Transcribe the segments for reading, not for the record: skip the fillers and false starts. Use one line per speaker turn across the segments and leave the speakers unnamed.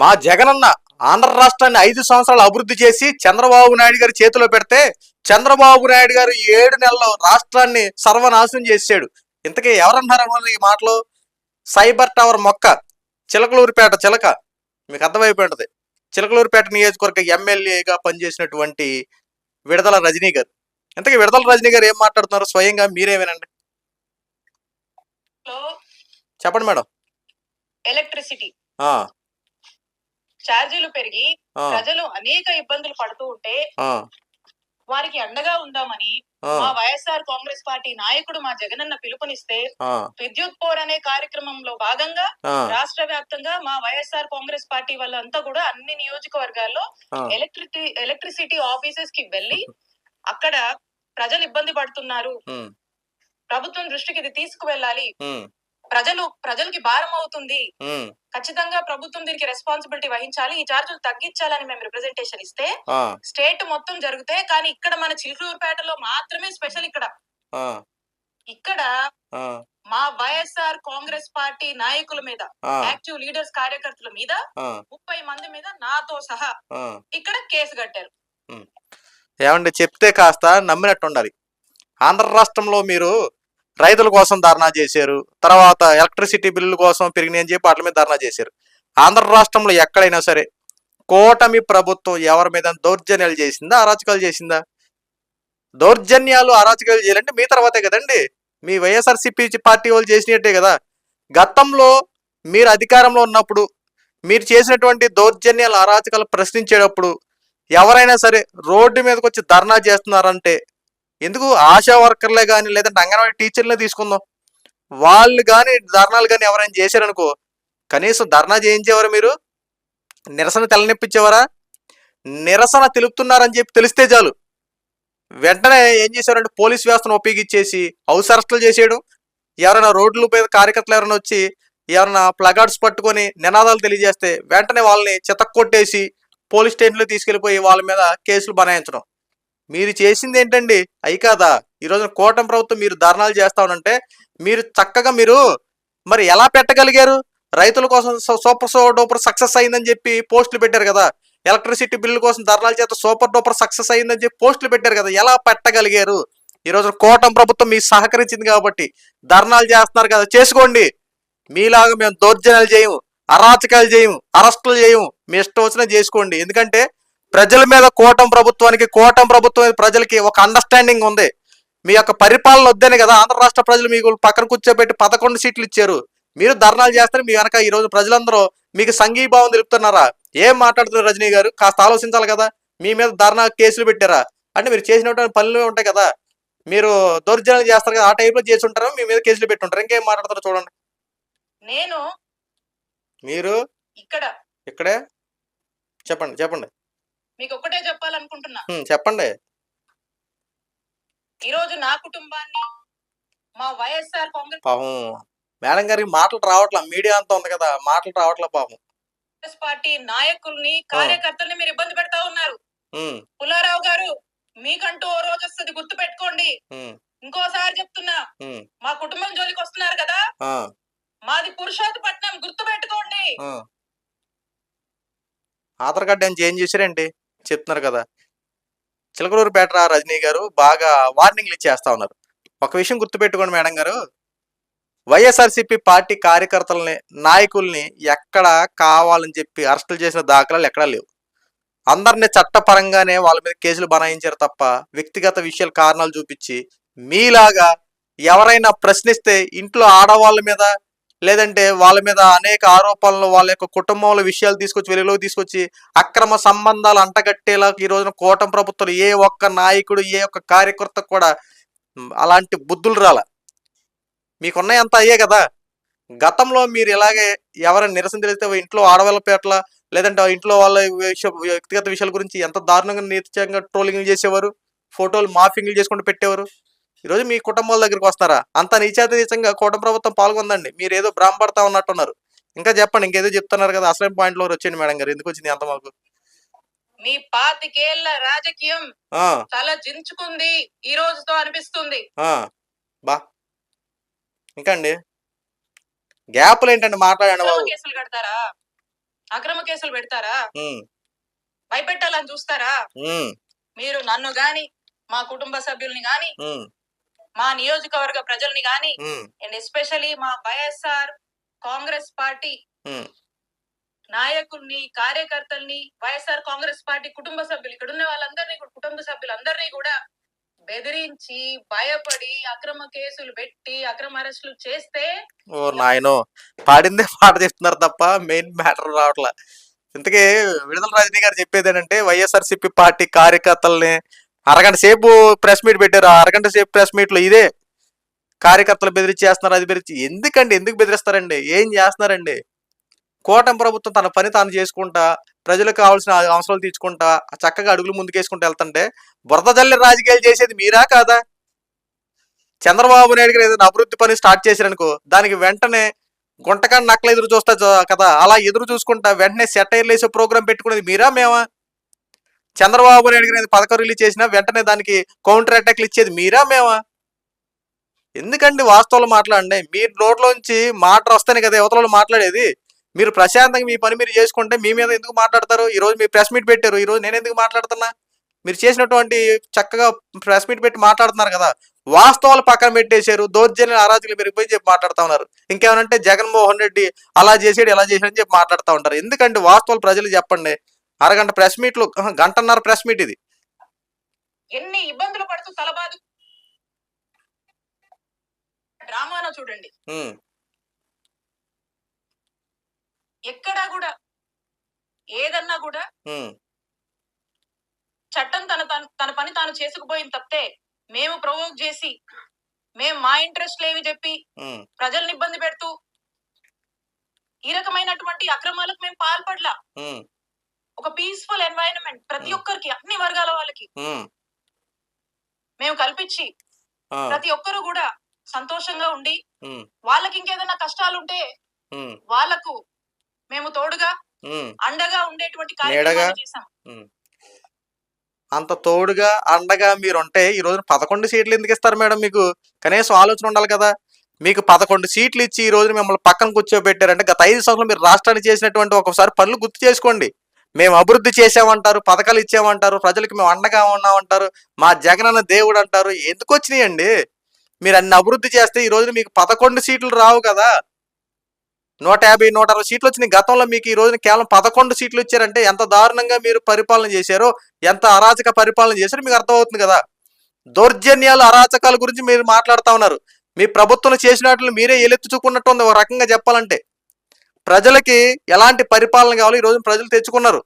మా జగనన్న ఆంధ్ర రాష్ట్రాన్ని 5 సంవత్సరాలు అభివృద్ధి చేసి చంద్రబాబు నాయుడు గారి చేతిలో పెడితే చంద్రబాబు నాయుడు గారు 7 నెలల్లో రాష్ట్రాన్ని సర్వనాశనం చేశాడు. ఇంతకీ ఎవరన్నారు ఈ మాటలు? సైబర్ టవర్ మొక్క చిలకలూరిపేట చిలక, మీకు అర్థమైపోయి ఉంటుంది. చిలకలూరిపేట నియోజకవర్గ ఎమ్మెల్యేగా పనిచేసినటువంటి విడదల రజనీ గారు. ఇంతకీ విడదల రజనీ గారు ఏం మాట్లాడుతున్నారు స్వయంగా మీరే వినండి. చెప్పండి మేడం.
ఎలక్ట్రిసిటీ ఛార్జీలు పెరిగి ప్రజలు అనేక ఇబ్బందులు పడుతూ ఉంటే వారికి అండగా ఉందామని మా వైఎస్ఆర్ కాంగ్రెస్ పార్టీ నాయకుడు మా జగనన్న పిలుపునిస్తే విద్యుత్ పోర్ అనే కార్యక్రమంలో భాగంగా రాష్ట్ర వ్యాప్తంగా మా వైఎస్ఆర్ కాంగ్రెస్ పార్టీ వాళ్ళంతా కూడా అన్ని నియోజకవర్గాల్లో ఎలక్ట్రిసిటీ ఆఫీసెస్ కి వెళ్లి అక్కడ ప్రజలు ఇబ్బంది పడుతున్నారు, ప్రభుత్వం దృష్టికి ఇది తీసుకువెళ్ళాలి, ప్రజలకి భారం అవుతుంది, ఖచ్చితంగా ప్రభుత్వం దీనికి రెస్పాన్సిబిలిటీ వహించాలి, ఈ ఛార్జీలు తగ్గించాలని మేము రిప్రజెంటేషన్ ఇస్తే స్టేట్ మొత్తం జరిగితే, కానీ ఇక్కడ మన చిలుకూరుపేటలో మాత్రమే స్పెషల్. ఇక్కడ మా వైఎస్ఆర్ కాంగ్రెస్ పార్టీ నాయకుల మీద, యాక్టివ్ లీడర్స్ కార్యకర్తల మీద 30 మంది మీద నాతో సహా ఇక్కడ కేసు కట్టారు.
ఏమండి, చెప్తే కాస్త నమ్మినట్టు ఉండాలి. ఆంధ్ర రాష్ట్రంలో మీరు రైతుల కోసం ధర్నా చేశారు, తర్వాత ఎలక్ట్రిసిటీ బిల్లుల కోసం పెరిగినాయి అని చెప్పి వాటి మీద ధర్నా చేశారు. ఆంధ్ర రాష్ట్రంలో ఎక్కడైనా సరే కూటమి ప్రభుత్వం ఎవరి మీద దౌర్జన్యాలు చేసిందా, అరాచకాలు చేసిందా? దౌర్జన్యాలు అరాచకాలు చేయాలంటే మీ తర్వాతే కదండి, మీ వైఎస్ఆర్సీపీ పార్టీ వాళ్ళు చేసినట్టే కదా. గతంలో మీరు అధికారంలో ఉన్నప్పుడు మీరు చేసినటువంటి దౌర్జన్యాలు అరాచకాలు ప్రశ్నించేటప్పుడు ఎవరైనా సరే రోడ్డు మీదకి వచ్చి ధర్నా చేస్తున్నారంటే, ఎందుకు ఆశా వర్కర్లే కానీ లేదంటే అంగన్వాడీ టీచర్లే తీసుకుందాం, వాళ్ళు కానీ ధర్నాలు కానీ ఎవరైనా చేశారనుకో, కనీసం ధర్నా చేయించేవారు మీరు? నిరసన తెల్లనిప్పించేవారా? నిరసన తెలుపుతున్నారని చెప్పి తెలిస్తే చాలు వెంటనే ఏం చేశారంటే పోలీస్ వ్యవస్థను ఉపయోగించేసి హౌస్ అరెస్టులు చేసేయడం, ఎవరైనా రోడ్ల మీద కార్యకర్తలు ఎవరైనా వచ్చి ఎవరైనా ప్లగార్డ్స్ పట్టుకొని నినాదాలు తెలియజేస్తే వెంటనే వాళ్ళని చితక్కొట్టేసి పోలీస్ స్టేషన్లో తీసుకెళ్ళిపోయి వాళ్ళ మీద కేసులు బనాయించడం. మీరు చేసింది ఏంటండి? అయి కాదా? ఈరోజు కూటమి ప్రభుత్వం మీరు ధర్నాలు చేస్తామంటే మీరు చక్కగా మీరు మరి ఎలా పెట్టగలిగారు? రైతుల కోసం సూపర్ డూపర్ సక్సెస్ అయిందని చెప్పి పోస్టులు పెట్టారు కదా, ఎలక్ట్రిసిటీ బిల్లు కోసం ధర్నాల చేత సూపర్ డూపర్ సక్సెస్ అయిందని చెప్పి పోస్టులు పెట్టారు కదా, ఎలా పెట్టగలిగారు? ఈరోజు కూటమి ప్రభుత్వం మీకు సహకరించింది కాబట్టి ధర్నాలు చేస్తున్నారు కదా, చేసుకోండి. మీలాగా మేము దౌర్జన్యాలు చేయము, అరాచకాలు చేయము, అరెస్టులు చేయము, మీ ఇష్టం వచ్చినా చేసుకోండి. ఎందుకంటే ప్రజల మీద కూటమి ప్రభుత్వం మీద ప్రజలకి ఒక అండర్స్టాండింగ్ ఉంది. మీ యొక్క పరిపాలన వద్దనే కదా ఆంధ్ర రాష్ట్ర ప్రజలు మీకు పక్కన కూర్చోబెట్టి 11 సీట్లు ఇచ్చారు. మీరు ధర్నాలు చేస్తారు, మీ వెనక ఈరోజు ప్రజలందరూ మీకు సంఘీభావం తెలుపుతున్నారా? ఏం మాట్లాడుతున్నారు రజనీ గారు? కాస్త ఆలోచించాలి కదా. మీ మీద ధర్నా కేసులు పెట్టారా అంటే మీరు చేసినటువంటి పనులు ఉంటాయి కదా, మీరు దౌర్జన్యాలు చేస్తారు కదా, ఆ టైప్లో చేసి ఉంటారు, మీ మీద కేసులు పెట్టి ఉంటారు. ఇంకేం మాట్లాడతారో చూడండి. మీరు ఇక్కడే చెప్పండి.
మీకు ఒకటే చెప్పాలనుకుంటున్నా.
చెప్పండి.
ఈరోజు నా కుటుంబాన్ని మా వైఎస్ఆర్ కాంగ్రెస్
పాపం మేడం గారికి మాటలు రావట్లా, మీడియా అంతా ఉంది కదా, మాటలు రావట్లా పాపం.
పార్టీ నాయకుల్ని కార్యకర్తల్ని మీరు ఇబ్బంది పెడతా ఉన్నారు. పుల్లారావు గారు, మీకంటూ ఓ రోజు వస్తుంది, గుర్తు పెట్టుకోండి. ఇంకోసారి చెప్తున్నా, మా కుటుంబం జోలికి వస్తున్నారు కదా, మాది పురుషోత్తపట్నం, గుర్తు పెట్టుకోండి.
ఆధార్ కార్డు ఏం చేంజ్ చేశారండి చెప్తున్నారు కదా. చిలకలూరుపేట రజనీ గారు బాగా వార్నింగ్లు ఇచ్చేస్తా ఉన్నారు. ఒక విషయం గుర్తుపెట్టుకోండి మేడం గారు, వైఎస్ఆర్సీపీ పార్టీ కార్యకర్తలని నాయకుల్ని ఎక్కడ కావాలని చెప్పి అరెస్టులు చేసిన దాఖలాలు ఎక్కడా లేవు. అందరినీ చట్టపరంగానే వాళ్ళ మీద కేసులు బనాయించారు తప్ప వ్యక్తిగత విషయాల కారణాలు చూపించి మీలాగా ఎవరైనా ప్రశ్నిస్తే ఇంట్లో ఆడవాళ్ళ మీద లేదంటే వాళ్ళ మీద అనేక ఆరోపణలు, వాళ్ళ యొక్క కుటుంబంలో విషయాలు తీసుకొచ్చి వెలుగులోకి తీసుకొచ్చి అక్రమ సంబంధాలు అంటగట్టేలా ఈ రోజున కూటమి ప్రభుత్వం ఏ ఒక్క నాయకుడు ఏ ఒక్క కార్యకర్త కూడా అలాంటి బుద్ధులు రాల. మీకున్నాయి అంతా అయ్యే కదా. గతంలో మీరు ఇలాగే ఎవరైనా నిరసన తెలిస్తే ఇంట్లో ఆడవాళ్ళ పేట్ల లేదంటే ఇంట్లో వాళ్ళ వ్యక్తిగత విషయాల గురించి ఎంత దారుణంగా నీచంగా ట్రోలింగ్లు చేసేవారు, ఫోటోలు మాఫింగ్లు చేసుకుంటూ పెట్టేవారు. ఈరోజు మీ కుటుంబాల దగ్గరికి వస్తారా? అంత నీచంగా కూటమి ప్రభుత్వం పాల్గొందండి. మీరు ఏదో భ్రమపడతా ఉన్నట్టున్నారు. ఇంకా చెప్పండి, ఇంకేదో చెప్తున్నారు కదా, అసలు పాయింట్లో వచ్చేయండి మేడం గారు, ఎందుకు వచ్చింది అంత మాకు?
మీ 25 ఏళ్ల రాజకీయం చాలా జించుకుంది ఈ రోజుతో అనిపిస్తుంది.
బా ఇంకా అండి గ్యాప్లు ఏంటండి మాట్లాడండి బాబు.
కేసులు కడతారా? అక్రమ కేసులు పెడతారా?
ఉమ్,
భయపెట్టాలని చూస్తారా?
ఉమ్,
మీరు నన్ను గాని, మా కుటుంబ సభ్యుల్ని గాని,
ఉమ్,
మా నియోజకవర్గ ప్రజల్ని గాని,
ఉమ్,
అండ్ ఎస్పెషల్లీ మా వైఎస్ఆర్ కాంగ్రెస్ పార్టీ
ఉమ్.
నాయకుల్ని, కార్యకర్తల్ని, వైఎస్ఆర్ కాంగ్రెస్ పార్టీ కుటుంబ సభ్యులు, ఇక్కడ ఉన్న వాళ్ళందరినీ కూడా, కుటుంబ సభ్యులందరినీ కూడా బెదిరించి, భయపడి, అక్రమ కేసులు పెట్టి, అక్రమ అరెస్టులు చేస్తే
ఓ నాయనో, పాడిందే పాట చెప్తున్నారు తప్ప మెయిన్ మ్యాటర్ రావట్లా. ఇంతకీ విడుదల రజనీ గారు చెప్పేది ఏంటంటే, వైఎస్ఆర్సీపీ పార్టీ కార్యకర్తల్ని అరగంట సేపు ప్రెస్ మీట్ పెట్టారు. ఆ అరగంట సేపు ప్రెస్ మీట్ లో ఇదే కార్యకర్తలు బెదిరించేస్తున్నారు, అది బెదిరించి. ఎందుకండి, ఎందుకు బెదిరిస్తారండి? ఏం చేస్తున్నారండి? కూటమి ప్రభుత్వం తన పని తాను చేసుకుంటా, ప్రజలకు కావాల్సిన అవసరాలు తీర్చుకుంటా, చక్కగా అడుగులు ముందుకేసుకుంటూ వెళ్తుంటే బురద జల్లి రాజకీయాలు చేసేది మీరా కాదా? చంద్రబాబు నాయుడు గారు ఏదైనా అభివృద్ధి పని స్టార్ట్ చేశారనుకో, దానికి వెంటనే గుంటకాన్ని నక్కలు ఎదురు చూస్తా కదా, అలా ఎదురు చూసుకుంటా వెంటనే సెటైర్లు వేసే ప్రోగ్రాం పెట్టుకునేది మీరా మేమా? చంద్రబాబు నాయుడు గారు పథకం రిలీజ్ చేసినా వెంటనే దానికి కౌంటర్ అటాక్లు ఇచ్చేది మీరా మేమా? ఎందుకండి వాస్తవాలు మాట్లాడండి. మీరు నోట్లోంచి మాట వస్తేనే కదా యువతలో మాట్లాడేది. మీరు ప్రశాంతంగా మీ పని మీరు చేసుకుంటే మీ మీద ఎందుకు మాట్లాడతారు? ఈ రోజు మీరు ప్రెస్ మీట్ పెట్టారు, ఈ రోజు నేను ఎందుకు మాట్లాడుతున్నా? మీరు చేసినటువంటి చక్కగా ప్రెస్ మీట్ పెట్టి మాట్లాడుతున్నారు కదా, వాస్తవాలు పక్కన పెట్టేశారు, దౌర్జన్య అరాజకులు పెరిగిపోయి చెప్పి మాట్లాడుతూ ఉన్నారు. ఇంకేమనంటే జగన్మోహన్ రెడ్డి అలా చేసాడు ఇలా చేసాడు అని చెప్పి మాట్లాడుతూ ఉంటారు. ఎందుకంటే వాస్తవాలు ప్రజలు చెప్పండి. అరగంట ప్రెస్ మీట్లు, గంటన్నర ప్రెస్ మీట్ ఇది.
ఎన్ని ఇబ్బందులు పడుతూ తలబాదు డ్రామాను చూడండి. ఎక్కడా కూడా ఏదన్నా కూడా చట్టం తన పని తాను చేసుకుపోయింది తప్పితే మేము ప్రొవోక్ చేసి, మేము మా ఇంట్రెస్ట్ లేవి చెప్పి ప్రజల్ని ఇబ్బంది పెడుతూ ఈ రకమైనటువంటి అక్రమాలకు మేము పాల్పడలా. ఒక పీస్ఫుల్ ఎన్వైరన్మెంట్ ప్రతి ఒక్కరికి, అన్ని వర్గాల వాళ్ళకి మేము కల్పించి, ప్రతి ఒక్కరు కూడా సంతోషంగా ఉండి, వాళ్ళకి ఇంకేదైనా కష్టాలుంటే వాళ్ళకు మేము తోడుగా అండగా ఉండేటువంటి కార్యక్రమాలు చేశాం.
అంత తోడుగా అండగా మీరుంటే ఈ రోజు 11 సీట్లు ఎందుకు ఇస్తారు మేడం? మీకు కనీసం ఆలోచన ఉండాలి కదా. మీకు 11 సీట్లు ఇచ్చి ఈ రోజు మిమ్మల్ని పక్కన కూర్చోబెట్టారంటే గత 5 సంవత్సరాలు మీరు రాష్ట్రానికి చేసినటువంటి ఒకసారి పనులు గుర్తు చేసుకోండి. మేము అభివృద్ధి చేసామంటారు, పథకాలు ఇచ్చామంటారు, ప్రజలకు మేము అండగా ఉన్నామంటారు, మా జగనన్న దేవుడు అంటారు. ఎందుకు వచ్చినాయండి? మీరు అన్ని అభివృద్ధి చేస్తే ఈ రోజు మీకు 11 సీట్లు రావు కదా. 150, 160 సీట్లు వచ్చినాయి గతంలో. మీకు ఈ రోజున కేవలం 11 సీట్లు ఇచ్చారంటే ఎంత దారుణంగా మీరు పరిపాలన చేశారో, ఎంత అరాచక పరిపాలన చేశారో మీకు అర్థమవుతుంది కదా. దౌర్జన్యాలు, అరాచకాల గురించి మీరు మాట్లాడుతూ ఉన్నారు. మీ ప్రభుత్వం చేసినట్లు మీరే ఎలెత్తి చూకున్నట్టు ఉంది ఒక రకంగా చెప్పాలంటే. ప్రజలకి ఎలాంటి పరిపాలన కావాలో ఈ రోజు ప్రజలు తెచ్చుకున్నారు.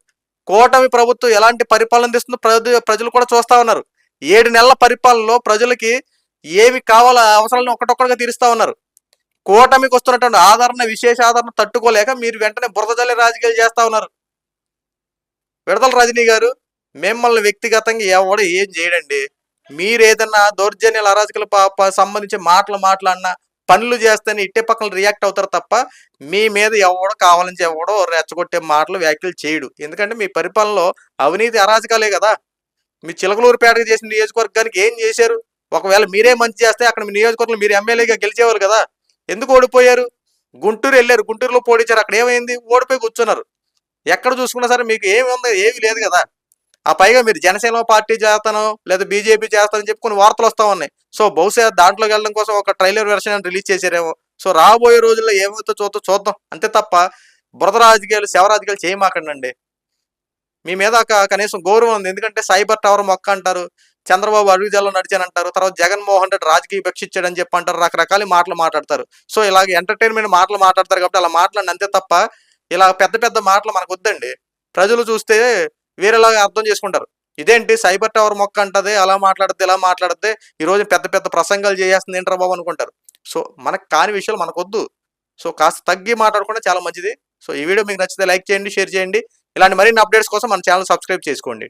కూటమి ప్రభుత్వం ఎలాంటి పరిపాలన తెస్తుందో ప్రజలు కూడా చూస్తా ఉన్నారు. 7 నెలల పరిపాలనలో ప్రజలకి ఏమి కావాలో అవసరాలను ఒక్కటొక్కటిగా తీరుస్తా ఉన్నారు. కూటమికి వస్తున్నటువంటి ఆదరణ, విశేష ఆదరణ తట్టుకోలేక మీరు వెంటనే బురద జల్లి రాజకీయాలు చేస్తా ఉన్నారు. విడుదల రజనీ గారు, మిమ్మల్ని వ్యక్తిగతంగా ఎవడు ఏం చేయడండి. మీరు ఏదన్నా దౌర్జన్యాల అరాజకలు సంబంధించి మాట్లాడినా, పనులు చేస్తేనే ఇట్టే పక్కన రియాక్ట్ అవుతారు తప్ప మీ మీద ఎవడో కావాలని ఎవడో రెచ్చగొట్టే మాటలు, వ్యాఖ్యలు చేయడు. ఎందుకంటే మీ పరిపాలనలో అవినీతి అరాజకాలే కదా. మీ చిలకలూరుపేటకు చేసిన నియోజకవర్గానికి ఏం చేశారు? ఒకవేళ మీరే మంచి చేస్తే అక్కడ మీ నియోజకవర్గంలో మీరు ఎమ్మెల్యేగా గెలిచేవారు కదా. ఎందుకు ఓడిపోయారు? గుంటూరు వెళ్ళారు, గుంటూరులో పోడించారు, అక్కడ ఏమైంది? ఓడిపోయి కూర్చున్నారు. ఎక్కడ చూసుకున్నా సరే మీకు ఏమి ఉంది? ఏమి లేదు కదా. ఆ పైగా మీరు జనసేన పార్టీ చేస్తానో లేదా బీజేపీ చేస్తానని చెప్పి కొన్ని వార్తలు వస్తా ఉన్నాయి. సో బహుశా దాంట్లోకి వెళ్ళడం కోసం ఒక ట్రైలర్ వెర్షన్ రిలీజ్ చేశారేమో. సో రాబోయే రోజుల్లో ఏమవుతుందో చూద్దాం అంతే తప్ప బురద రాజకీయాలు, శవ రాజకీయాలు చేయమాకండి. మీ మీద కనీసం గౌరవం ఉంది. ఎందుకంటే సైబర్ టవర్ మొక్క అంటారు, చంద్రబాబు అడుగుజాల్లో నడిచానంటారు, తర్వాత జగన్మోహన్ రెడ్డి రాజకీయ భిక్షిచ్చాడని చెప్పి అంటారు, రకరకాల మాటలు మాట్లాడతారు. సో ఇలాగ ఎంటర్టైన్మెంట్ మాటలు మాట్లాడతారు కాబట్టి అలా మాట్లాడిన అంతే తప్ప ఇలా పెద్ద పెద్ద మాటలు మనకు వద్దండి. ప్రజలు చూస్తే వేరేలాగా అర్థం చేసుకుంటారు. ఇదేంటి సైబర్ టవర్ మొక్క అంటది, అలా మాట్లాడితే ఇలా మాట్లాడితే ఈ రోజు పెద్ద పెద్ద ప్రసంగాలు చేసేస్తుంది ఏంట్రా బాబు అనుకుంటారు. సో మనకు కాని విషయాలు మనకు వద్దు. సో కాస్త తగ్గి మాట్లాడుకుంటే చాలా మంచిది. సో ఈ వీడియో మీకు నచ్చితే లైక్ చేయండి, షేర్ చేయండి. ఇలాంటి మరిన్ని అప్డేట్స్ కోసం మన ఛానల్ సబ్స్క్రైబ్ చేసుకోండి.